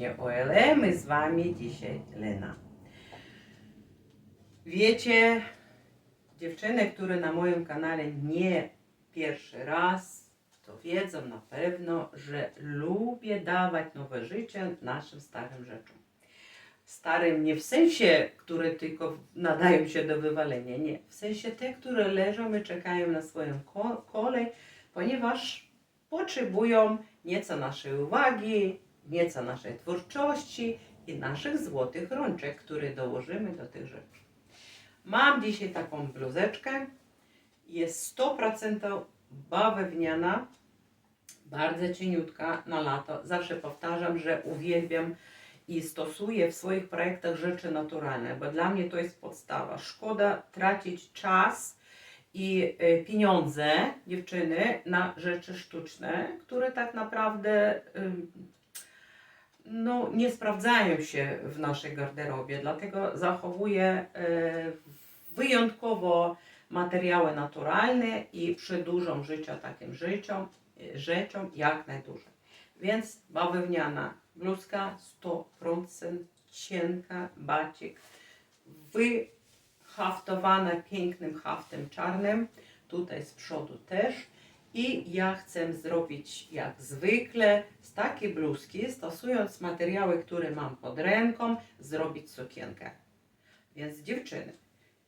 serdecznie OLM, z Wami dzisiaj Lena. Wiecie, dziewczyny, które na moim kanale nie pierwszy raz, to wiedzą na pewno, że lubię dawać nowe życie naszym starym rzeczom. Starym nie w sensie, które tylko nadają się do wywalenia, nie. W sensie te, które leżą i czekają na swoją kolej, ponieważ potrzebują nieco naszej uwagi, nieco naszej twórczości i naszych złotych rączek, które dołożymy do tych rzeczy. Mam dzisiaj taką bluzeczkę, jest 100% bawełniana, bardzo cieniutka na lato. Zawsze powtarzam, że uwielbiam i stosuję w swoich projektach rzeczy naturalne, bo dla mnie to jest podstawa. Szkoda tracić czas i pieniądze dziewczyny na rzeczy sztuczne, które tak naprawdę nie sprawdzają się w naszej garderobie. Dlatego zachowuję wyjątkowo materiały naturalne i przedłużam życie takim rzeczom jak najdłużej. Więc bawełniana bluzka, 100% cienka, bacik, wyhaftowana pięknym haftem czarnym, tutaj z przodu też. I ja chcę zrobić jak zwykle z takiej bluzki, stosując materiały, które mam pod ręką, zrobić sukienkę. Więc dziewczyny,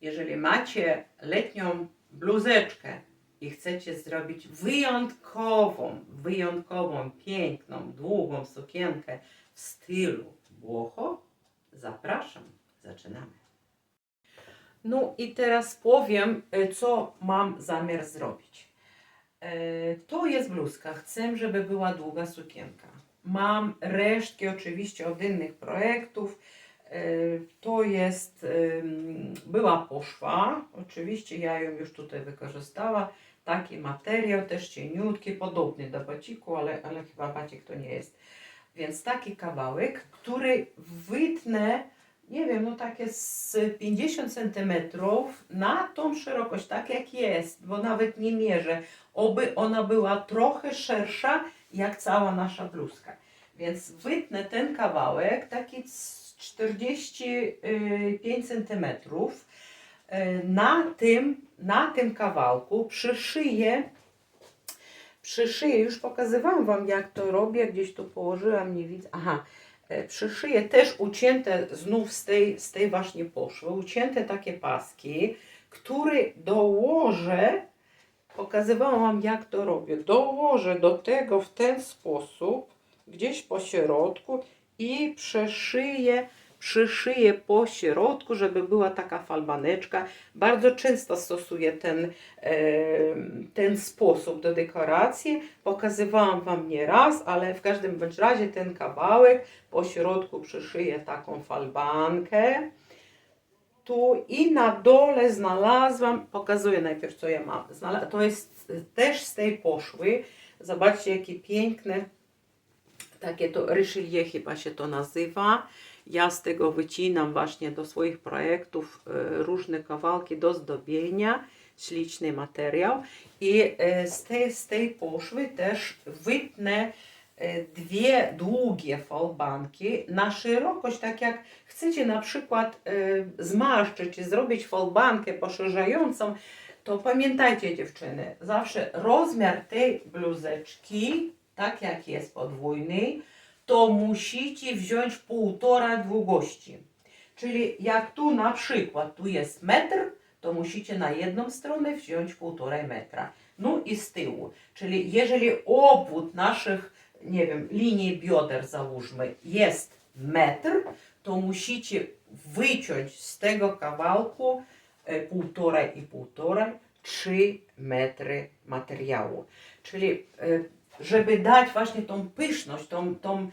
jeżeli macie letnią bluzeczkę i chcecie zrobić wyjątkową, piękną, długą sukienkę w stylu boho, zapraszam, zaczynamy. No i teraz powiem, co mam zamiar zrobić. To jest bluzka, chcę, żeby była długa sukienka. Mam resztki oczywiście od innych projektów. To jest, była poszwa, oczywiście ja ją już tutaj wykorzystała. Taki materiał, też cieniutki, podobny do baciku, ale chyba bacik to nie jest. Więc taki kawałek, który wytnę, nie wiem, no takie z 50 cm na tą szerokość, tak jak jest, bo nawet nie mierzę, oby ona była trochę szersza jak cała nasza bluzka. Więc wytnę ten kawałek, taki 45 cm. Na tym kawałku przyszyję, już pokazywałam Wam jak to robię, gdzieś tu położyłam, nie widzę, przyszyję też ucięte znów z tej właśnie poszwy, ucięte takie paski, które dołożę, pokazywałam Wam jak to robię, dołożę do tego w ten sposób, gdzieś po środku i przyszyję po środku, żeby była taka falbaneczka. Bardzo często stosuję ten sposób do dekoracji. Pokazywałam Wam nie raz, ale w każdym bądź razie ten kawałek po środku przyszyję taką falbankę. Tu i na dole znalazłam, pokazuję najpierw co ja mam. To jest też z tej poszwy. Zobaczcie jakie piękne, takie to Richelieu chyba się to nazywa. Ja z tego wycinam właśnie do swoich projektów różne kawałki do zdobienia, śliczny materiał. I z tej poszwy też wytnę dwie długie falbanki na szerokość, tak jak chcecie na przykład zmarszczyć i zrobić falbankę poszerzającą, to pamiętajcie dziewczyny, zawsze rozmiar tej bluzeczki, tak jak jest podwójny, to musicie wziąć 1,5 długości. Czyli jak tu na przykład, tu jest metr, to musicie na jedną stronę wziąć 1,5 metra. No i z tyłu. Czyli jeżeli obwód naszych, nie wiem, linii bioder załóżmy jest metr, to musicie wyciąć z tego kawałku 1,5 3 metry materiału. Czyli żeby dać właśnie tą pyszność, tą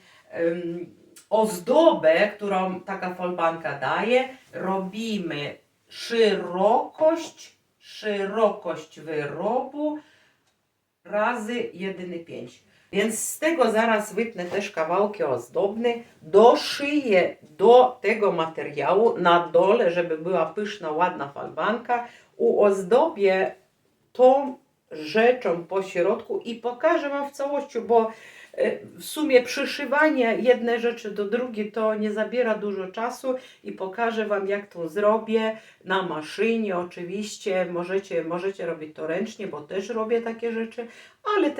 ozdobę, którą taka falbanka daje, robimy szerokość wyrobu razy 1,5. Więc z tego zaraz wytnę też kawałki ozdobne, doszyję do tego materiału na dole, żeby była pyszna, ładna falbanka, uozdobię tą rzeczą po środku i pokażę Wam w całości, bo w sumie przyszywanie jednej rzeczy do drugiej to nie zabiera dużo czasu i pokażę Wam, jak to zrobię na maszynie. Oczywiście możecie robić to ręcznie, bo też robię takie rzeczy, ale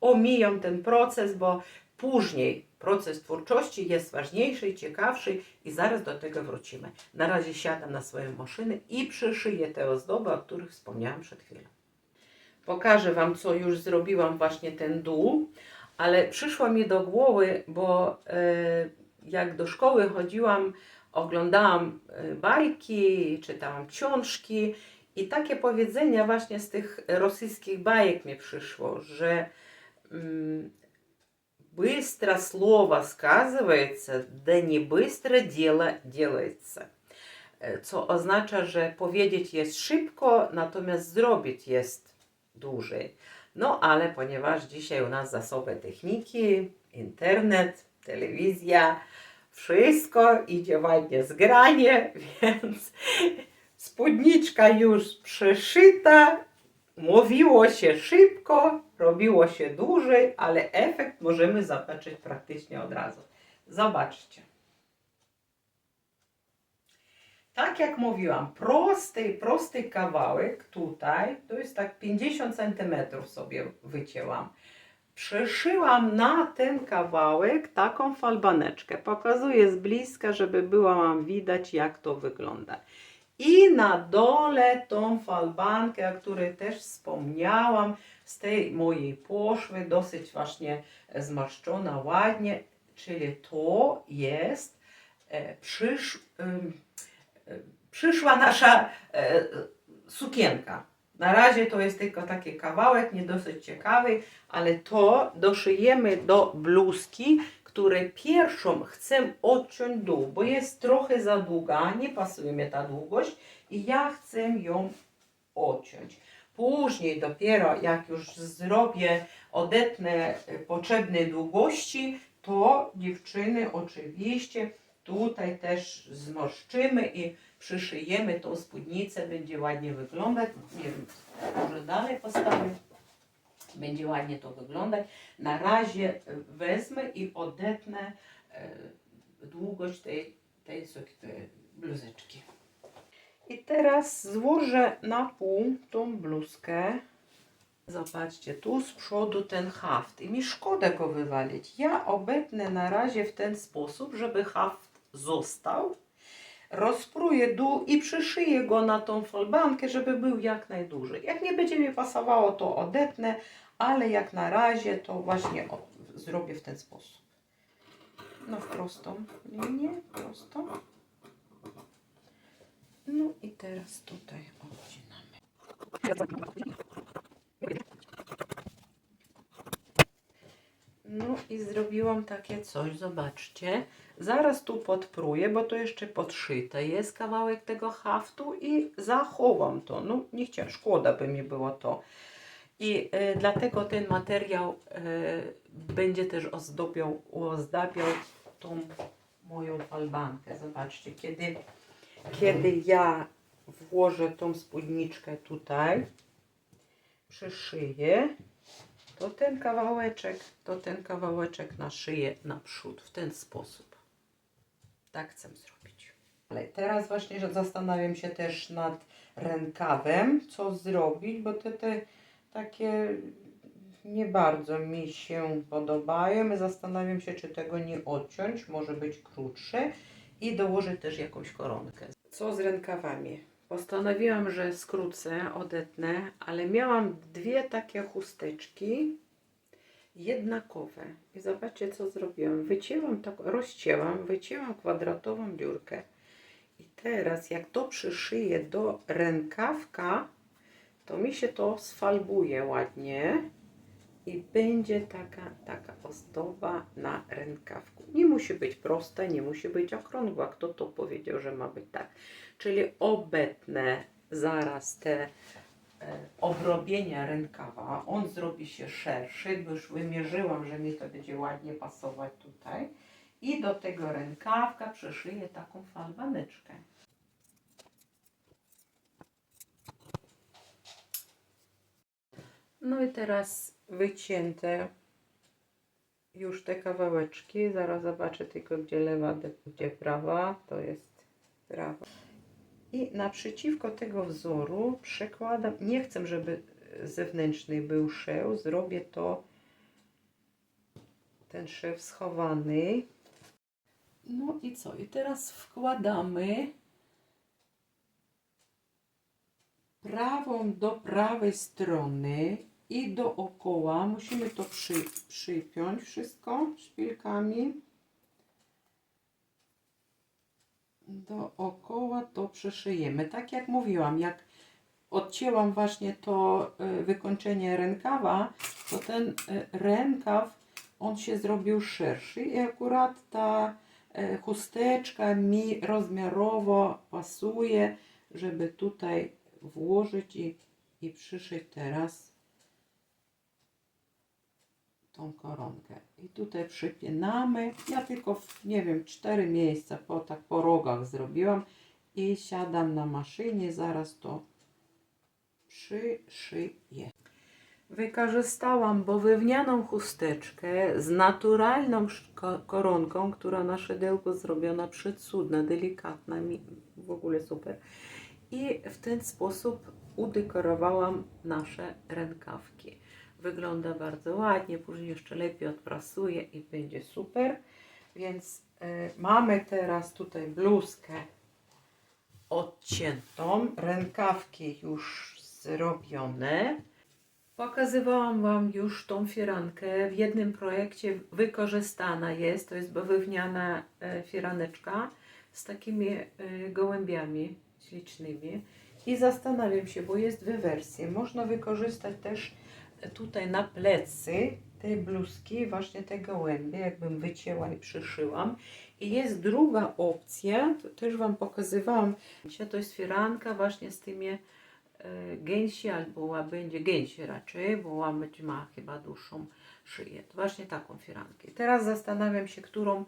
omijam ten proces, bo później proces twórczości jest ważniejszy i ciekawszy i zaraz do tego wrócimy. Na razie siadam na swoją maszynę i przyszyję te ozdoby, o których wspomniałam przed chwilą. Pokażę Wam, co już zrobiłam, właśnie ten dół, ale przyszło mi do głowy, bo jak do szkoły chodziłam, oglądałam bajki, czytałam książki i takie powiedzenia właśnie z tych rosyjskich bajek mi przyszło, że быстро слово сказывается, да не быстро дело делается. Co oznacza, że powiedzieć jest szybko, natomiast zrobić jest dłużej. No ale ponieważ dzisiaj u nas zasoby techniki, internet, telewizja, wszystko idzie ładnie zgranie, więc spódniczka już przeszyta, mówiło się szybko, robiło się dłużej, ale efekt możemy zobaczyć praktycznie od razu. Zobaczcie. Tak jak mówiłam, prosty kawałek tutaj, to jest tak 50 cm sobie wycięłam. Przeszyłam na ten kawałek taką falbaneczkę. Pokazuję z bliska, żeby było Wam widać, jak to wygląda. I na dole tą falbankę, o której też wspomniałam, z tej mojej poszwy, dosyć właśnie zmarszczona ładnie, czyli to jest przyszła nasza sukienka. Na razie to jest tylko taki kawałek, nie dosyć ciekawy, ale to doszyjemy do bluzki, której pierwszą chcę odciąć dół, bo jest trochę za długa, nie pasuje mi ta długość i ja chcę ją odciąć. Później dopiero jak już zrobię, odetnę potrzebnej długości, to dziewczyny oczywiście tutaj też zmoszczymy i przyszyjemy tą spódnicę, będzie ładnie wyglądać. Nie wiem, może dalej postawię. Będzie ładnie to wyglądać. Na razie wezmę i odetnę długość tej bluzeczki. I teraz złożę na pół tą bluzkę. Zobaczcie, tu z przodu ten haft i mi szkoda go wywalić. Ja obetnę na razie w ten sposób, żeby haft został. Rozpruję dół i przyszyję go na tą falbankę, żeby był jak najdłużej. Jak nie będzie mi pasowało, to odetnę, ale jak na razie to właśnie zrobię w ten sposób. No w prostą linię, prostą. No i teraz tutaj odcinamy. No i zrobiłam takie coś, zobaczcie. Zaraz tu podpruję, bo to jeszcze podszyte jest kawałek tego haftu i zachowam to. No nie chciałam, szkoda by mi było to. I dlatego ten materiał będzie też ozdabiał tą moją falbankę. Zobaczcie, kiedy ja włożę tą spódniczkę tutaj, przyszyję, to ten kawałeczek naszyję naprzód w ten sposób. Tak chcę zrobić. Ale teraz właśnie że zastanawiam się też nad rękawem, co zrobić, bo te takie nie bardzo mi się podobają. Zastanawiam się, czy tego nie odciąć, może być krótsze i dołożę też jakąś koronkę. Co z rękawami? Postanowiłam, że skrócę, odetnę, ale miałam dwie takie chusteczki jednakowe. I zobaczcie, co zrobiłam. Wycięłam kwadratową dziurkę. I teraz, jak to przyszyję do rękawka, to mi się to sfalbuje ładnie i będzie taka ozdoba na rękawku. Nie musi być prosta, nie musi być okrągła. Kto to powiedział, że ma być tak? Czyli obetnę zaraz te obrobienia rękawa. On zrobi się szerszy, bo już wymierzyłam, że mi to będzie ładnie pasować tutaj. I do tego rękawka przyszyję taką falbaneczkę. No i teraz wycięte już te kawałeczki. Zaraz zobaczę tylko, gdzie lewa, gdzie prawa. To jest prawa. I naprzeciwko tego wzoru przekładam, nie chcę, żeby zewnętrzny był szew, zrobię to, ten szew schowany. No i co? I teraz wkładamy prawą do prawej strony i dookoła. Musimy to przypiąć wszystko szpilkami. Dookoła to przeszyjemy. Tak jak mówiłam, jak odcięłam właśnie to wykończenie rękawa, to ten rękaw, on się zrobił szerszy i akurat ta chusteczka mi rozmiarowo pasuje, żeby tutaj włożyć i przyszyć teraz tą koronkę. I tutaj przypinamy. Ja tylko, nie wiem, 4 miejsca tak po rogach zrobiłam i siadam na maszynie, zaraz to przyszyję. Wykorzystałam bawełnianą chusteczkę z naturalną koronką, która na szydełku zrobiona przecudna, delikatna, w ogóle super. I w ten sposób udekorowałam nasze rękawki. Wygląda bardzo ładnie, później jeszcze lepiej odprasuję i będzie super. Więc mamy teraz tutaj bluzkę odciętą, rękawki już zrobione. Pokazywałam Wam już tą firankę. W jednym projekcie wykorzystana jest. To jest bawełniana firaneczka z takimi gołębiami ślicznymi. I zastanawiam się, bo jest dwie wersje. Można wykorzystać też tutaj na plecy tej bluzki właśnie te gołębie, jakbym wycięła i przyszyłam. I jest druga opcja, to też Wam pokazywałam. To jest firanka właśnie z tymi gęsi albo łabędzie, gęsi raczej, bo łabędź ma chyba dłuższą szyję. To właśnie taką firankę. Teraz zastanawiam się, którą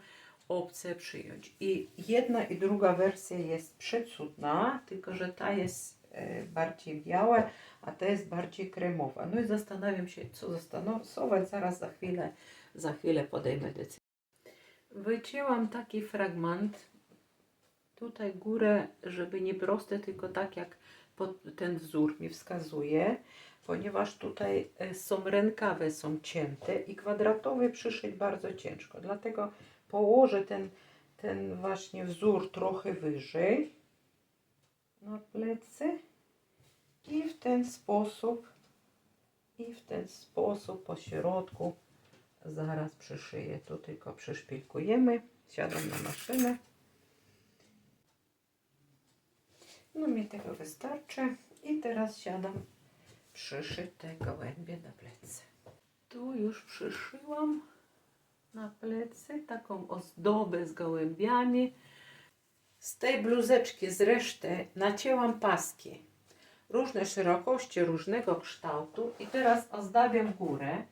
opcję przyjąć. I jedna i druga wersja jest przecudna, tylko że ta jest bardziej biała, a ta jest bardziej kremowa. No i zastanawiam się, co zastosować. Zaraz za chwilę podejmę decyzję. Wycięłam taki fragment, tutaj górę, żeby nie proste, tylko tak jak ten wzór mi wskazuje, ponieważ tutaj są rękawy, są cięte i kwadratowy przyszyć bardzo ciężko. Dlatego położę ten właśnie wzór trochę wyżej na plecy i w ten sposób po środku zaraz przyszyję. Tu tylko przyszpilkujemy. Siadam na maszynę. No mi tego wystarczy i teraz siadam przyszyć te gołębie na plecy. Tu już przyszyłam na plecy taką ozdobę z gołębiami. Z tej bluzeczki z reszty nacięłam paski. Różne szerokości, różnego kształtu i teraz ozdabiam górę.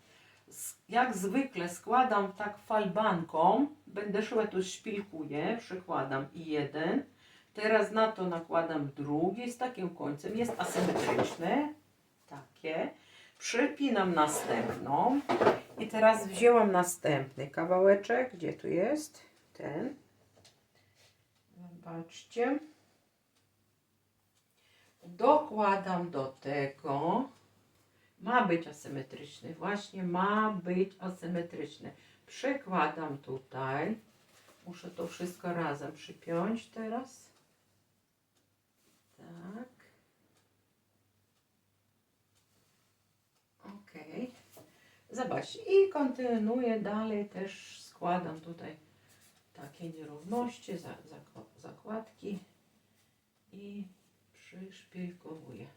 Jak zwykle składam tak falbanką. Będę szła, tu szpilkuję, przykładam i jeden. Teraz na to nakładam drugi z takim końcem. Jest asymetryczne. Takie. Przypinam następną. I teraz wzięłam następny kawałeczek. Gdzie tu jest? Ten. Zobaczcie. Dokładam do tego. Ma być asymetryczny. Właśnie ma być asymetryczny. Przykładam tutaj. Muszę to wszystko razem przypiąć teraz. Tak. Ok. Zobaczcie. I kontynuuję dalej. Też składam tutaj takie nierówności, zakładki i przyszpilkowuję.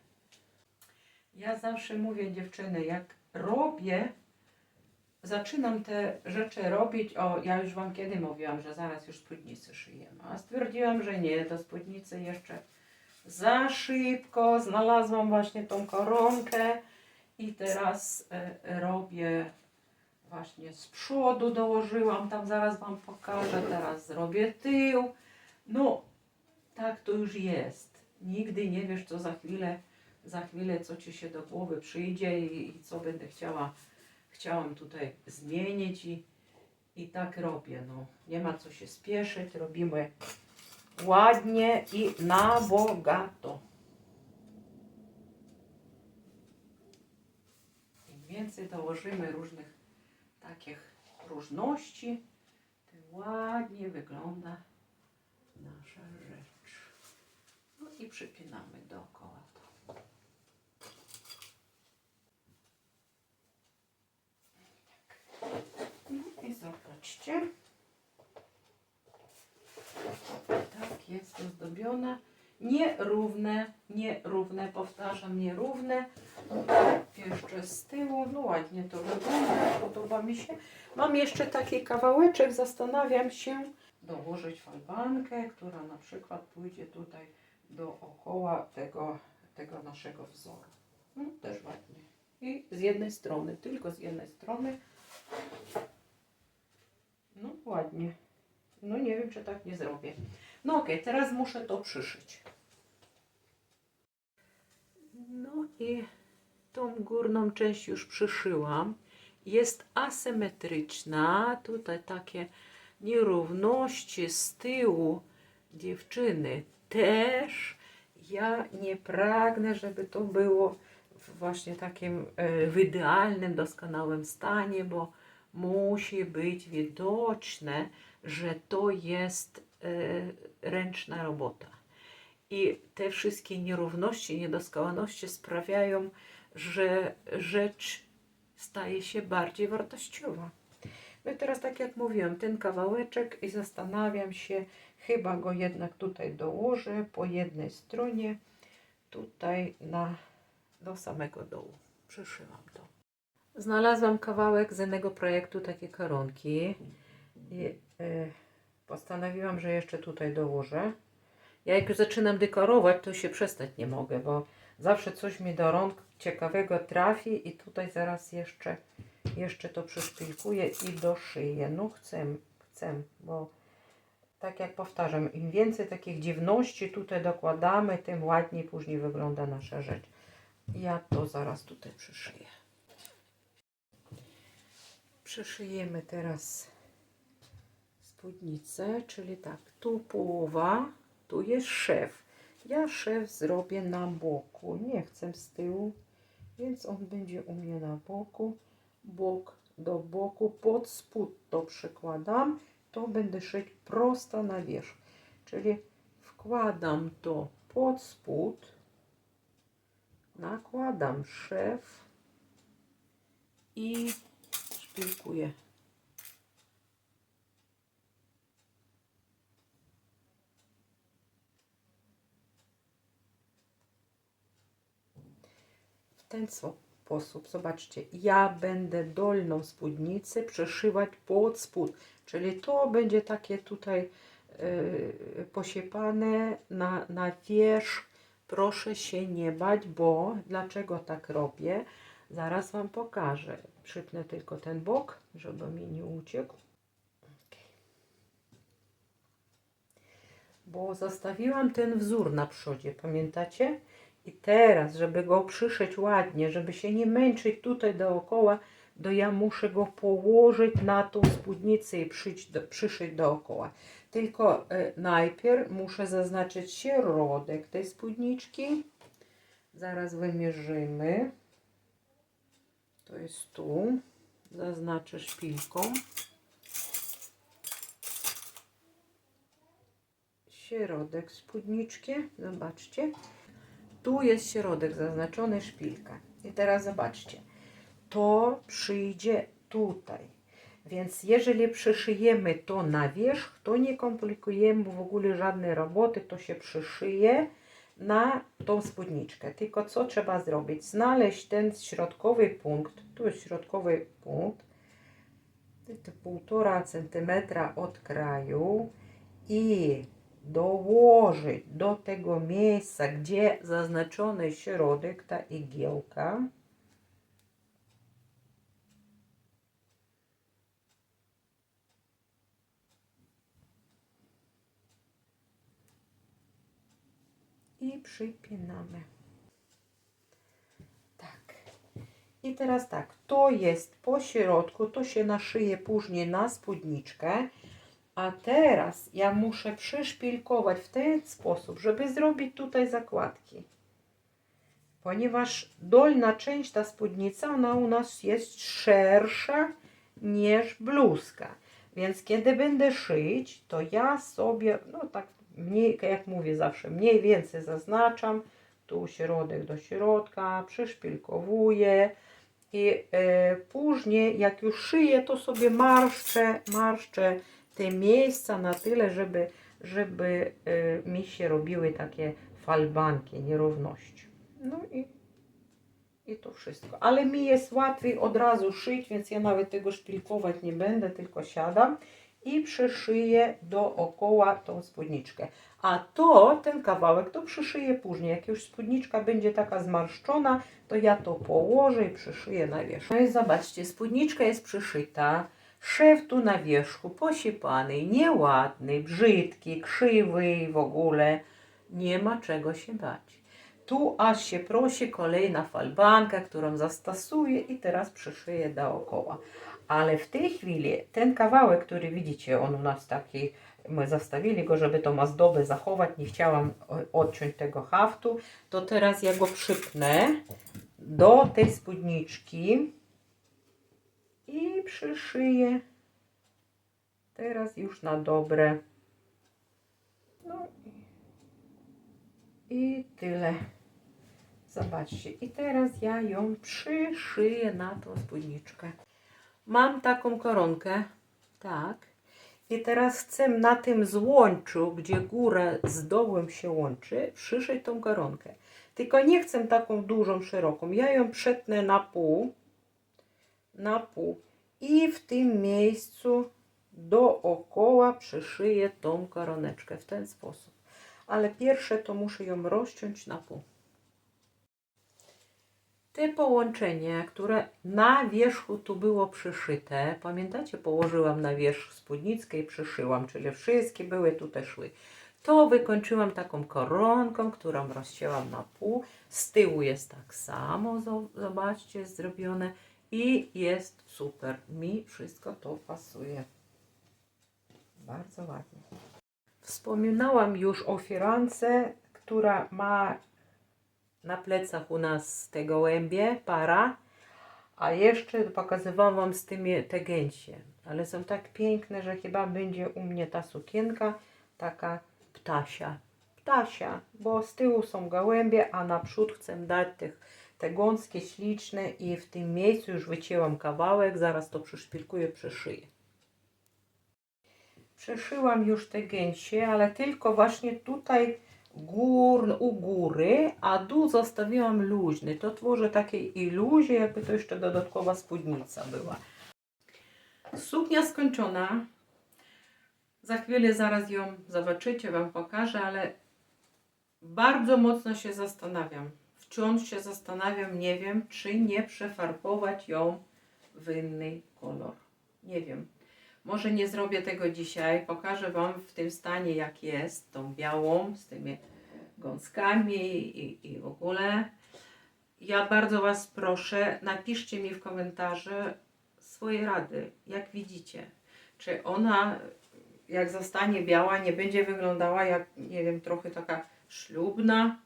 Ja zawsze mówię, dziewczyny, jak robię, zaczynam te rzeczy robić, ja już Wam kiedy mówiłam, że zaraz już spódnicę szyjemy, a stwierdziłam, że nie, do spódnicy jeszcze za szybko, znalazłam właśnie tą koronkę i teraz robię właśnie z przodu, dołożyłam, tam zaraz Wam pokażę, teraz zrobię tył, no tak to już jest, nigdy nie wiesz, co za chwilę co Ci się do głowy przyjdzie i co będę chciałam tutaj zmienić I tak robię, no. Nie ma co się spieszyć, robimy ładnie i na bogato. Im więcej dołożymy różnych takich różności, tym ładnie wygląda nasza rzecz. No i przypinamy dookoła to. I zobaczcie. Tak jest ozdobiona. Nierówne, powtarzam, nierówne. Jeszcze z tyłu, no ładnie to wygląda, podoba mi się. Mam jeszcze taki kawałeczek, zastanawiam się dołożyć falbankę, która na przykład pójdzie tutaj dookoła tego naszego wzoru. No, też ładnie. I z jednej strony, tylko z jednej strony. No ładnie. No nie wiem, czy tak nie zrobię. No okej, teraz muszę to przyszyć. No i tą górną część już przyszyłam. Jest asymetryczna. Tutaj takie nierówności z tyłu dziewczyny też. Ja nie pragnę, żeby to było właśnie takim w idealnym, doskonałym stanie, bo musi być widoczne, że to jest ręczna robota. I te wszystkie nierówności, niedoskonałości sprawiają, że rzecz staje się bardziej wartościowa. No i teraz, tak jak mówiłam, ten kawałeczek i zastanawiam się, chyba go jednak tutaj dołożę po jednej stronie, tutaj do samego dołu. Przyszyłam to. Znalazłam kawałek z innego projektu, takie koronki i postanowiłam, że jeszcze tutaj dołożę. Ja jak już zaczynam dekorować, to się przestać nie mogę, bo zawsze coś mi do rąk ciekawego trafi i tutaj zaraz jeszcze to przyszpilkuję i doszyję. No chcę, bo tak jak powtarzam, im więcej takich dziwności tutaj dokładamy, tym ładniej później wygląda nasza rzecz. Ja to zaraz tutaj przyszyję. Przyszyjemy teraz spódnicę, czyli tak, tu połowa, tu jest szef. Ja szef zrobię na boku, nie chcę z tyłu, więc on będzie u mnie na boku, bok do boku, pod spód to przykładam, to będę szyć prosto na wierzch, czyli wkładam to pod spód, nakładam szef i szpilkuję. W ten sposób, zobaczcie, ja będę dolną spódnicę przeszywać pod spód, czyli to będzie takie tutaj posiepane na wierzch. Proszę się nie bać, bo dlaczego tak robię? Zaraz Wam pokażę. Przypnę tylko ten bok, żeby mi nie uciekł. Okay. Bo zostawiłam ten wzór na przodzie, pamiętacie? I teraz, żeby go przyszyć ładnie, żeby się nie męczyć tutaj dookoła, to ja muszę go położyć na tą spódnicę i przyszyć dookoła. Tylko najpierw muszę zaznaczyć środek tej spódniczki. Zaraz wymierzymy. To jest tu. Zaznaczę szpilką. Środek spódniczki. Zobaczcie. Tu jest środek zaznaczony, szpilka. I teraz zobaczcie. To przyjdzie tutaj. Więc jeżeli przyszyjemy to na wierzch, to nie komplikujemy w ogóle żadnej roboty. To się przyszyje na tą spódniczkę. Tylko co trzeba zrobić? Znaleźć ten środkowy punkt. Tu jest środkowy punkt. To 1,5 cm od kraju i dołożyć do tego miejsca, gdzie zaznaczony środek, ta igiełka. I przypinamy. Tak. I teraz tak, to jest po środku, to się naszyje później na spódniczkę. A teraz ja muszę przyszpilkować w ten sposób, żeby zrobić tutaj zakładki. Ponieważ dolna część, ta spódnica, ona u nas jest szersza niż bluzka. Więc kiedy będę szyć, to ja sobie, no tak mniej, jak mówię zawsze, mniej więcej zaznaczam. Tu środek do środka, przyszpilkowuję. I później, jak już szyję, to sobie marszczę te miejsca na tyle, żeby mi się robiły takie falbanki, nierówności. No i to wszystko. Ale mi jest łatwiej od razu szyć, więc ja nawet tego szpilkować nie będę, tylko siadam i przyszyję dookoła tą spódniczkę. A ten kawałek to przyszyję później. Jak już spódniczka będzie taka zmarszczona, to ja to położę i przyszyję na wierzch. No i zobaczcie, spódniczka jest przyszyta. Szef tu na wierzchu posypany, nieładny, brzydki, krzywy w ogóle. Nie ma czego się bać. Tu aż się prosi kolejna falbanka, którą zastosuję i teraz przyszyję dookoła. Ale w tej chwili ten kawałek, który widzicie, on u nas taki, my zostawili go, żeby tą ozdobę zachować, nie chciałam odciąć tego haftu, to teraz ja go przypnę do tej spódniczki i przyszyję teraz już na dobre. No i tyle. Zobaczcie. I teraz ja ją przyszyję na tą spódniczkę. Mam taką koronkę. Tak. I teraz chcę na tym złączu, gdzie góra z dołem się łączy, przyszyć tą koronkę. Tylko nie chcę taką dużą, szeroką. Ja ją przetnę na pół. Na pół. I w tym miejscu dookoła przyszyję tą koroneczkę w ten sposób. Ale pierwsze to muszę ją rozciąć na pół. Te połączenie, które na wierzchu tu było przyszyte, pamiętacie, położyłam na wierzch spódnickę i przyszyłam, czyli wszystkie były tutaj szły. To wykończyłam taką koronką, którą rozcięłam na pół. Z tyłu jest tak samo, zobaczcie, jest zrobione i jest super. Mi wszystko to pasuje. Bardzo ładnie. Wspominałam już o firance, która ma na plecach u nas te gołębie, para, a jeszcze pokazywałam wam z tymi te gęsie, ale są tak piękne, że chyba będzie u mnie ta sukienka taka ptasia, bo z tyłu są gołębie, a naprzód chcę dać te gąskie śliczne i w tym miejscu już wycięłam kawałek, zaraz to przyszpilkuję, przyszyję. Przeszyłam już te gęsie, ale tylko właśnie tutaj u góry, a dół zostawiłam luźny. To tworzę takiej iluzie, jakby to jeszcze dodatkowa spódnica była. Suknia skończona. Za chwilę zaraz ją zobaczycie, wam pokażę, ale bardzo mocno się zastanawiam. Wciąż się zastanawiam, nie wiem, czy nie przefarbować ją w inny kolor. Nie wiem. Może nie zrobię tego dzisiaj. Pokażę wam w tym stanie, jak jest, tą białą, z tymi gąskami i w ogóle. Ja bardzo was proszę, napiszcie mi w komentarzu swoje rady, jak widzicie. Czy ona, jak zostanie biała, nie będzie wyglądała jak, nie wiem, trochę taka ślubna?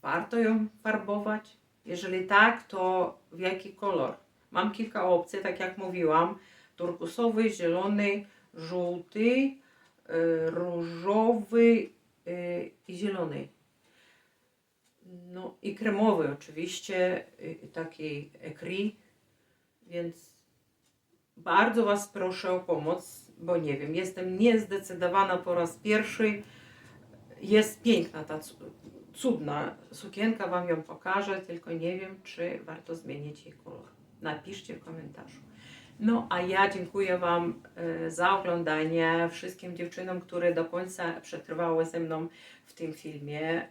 Warto ją farbować? Jeżeli tak, to w jaki kolor? Mam kilka opcji, tak jak mówiłam. Turkusowy, zielony, żółty, różowy i zielony. No i kremowy oczywiście, taki écrit. Więc bardzo was proszę o pomoc, bo nie wiem, jestem niezdecydowana po raz pierwszy. Jest piękna ta cudna sukienka, wam ją pokażę, tylko nie wiem, czy warto zmienić jej kolor. Napiszcie w komentarzu. No a ja dziękuję wam za oglądanie, wszystkim dziewczynom, które do końca przetrwały ze mną w tym filmie.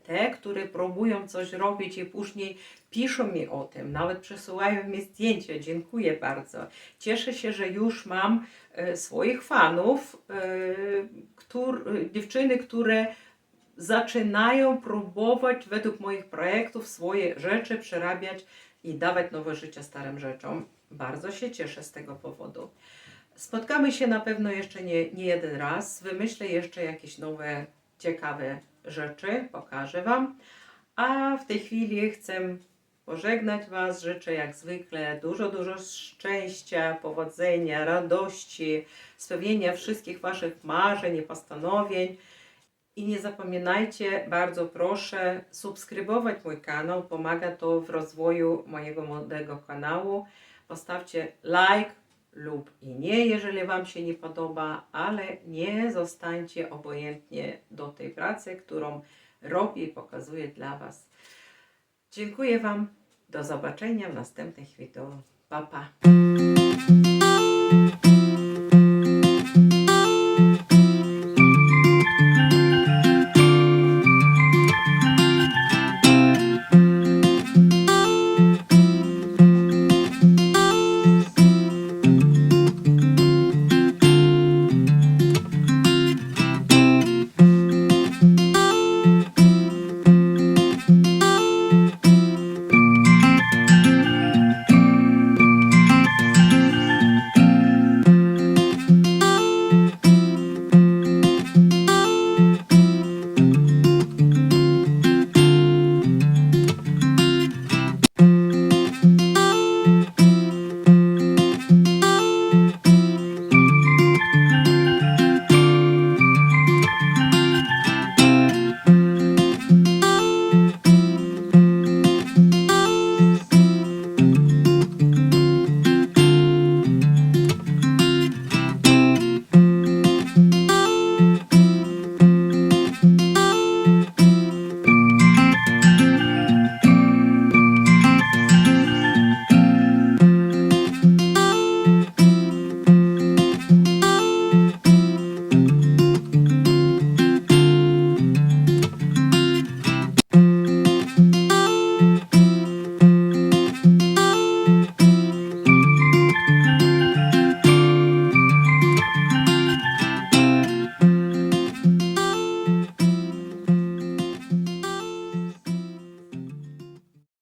Te, które próbują coś robić i później piszą mi o tym, nawet przesyłają mi zdjęcia. Dziękuję bardzo. Cieszę się, że już mam swoich fanów, dziewczyny, które zaczynają próbować według moich projektów swoje rzeczy przerabiać i dawać nowe życie starym rzeczom. Bardzo się cieszę z tego powodu. Spotkamy się na pewno jeszcze nie jeden raz. Wymyślę jeszcze jakieś nowe, ciekawe rzeczy, pokażę Wam. A w tej chwili chcę pożegnać Was. Życzę jak zwykle dużo szczęścia, powodzenia, radości, spełnienia wszystkich Waszych marzeń i postanowień. I nie zapominajcie, bardzo proszę, subskrybować mój kanał. Pomaga to w rozwoju mojego młodego kanału. Postawcie like lub i nie, jeżeli Wam się nie podoba, ale nie zostańcie obojętnie do tej pracy, którą robię i pokazuję dla Was. Dziękuję Wam. Do zobaczenia w następnych wideo. Pa, pa.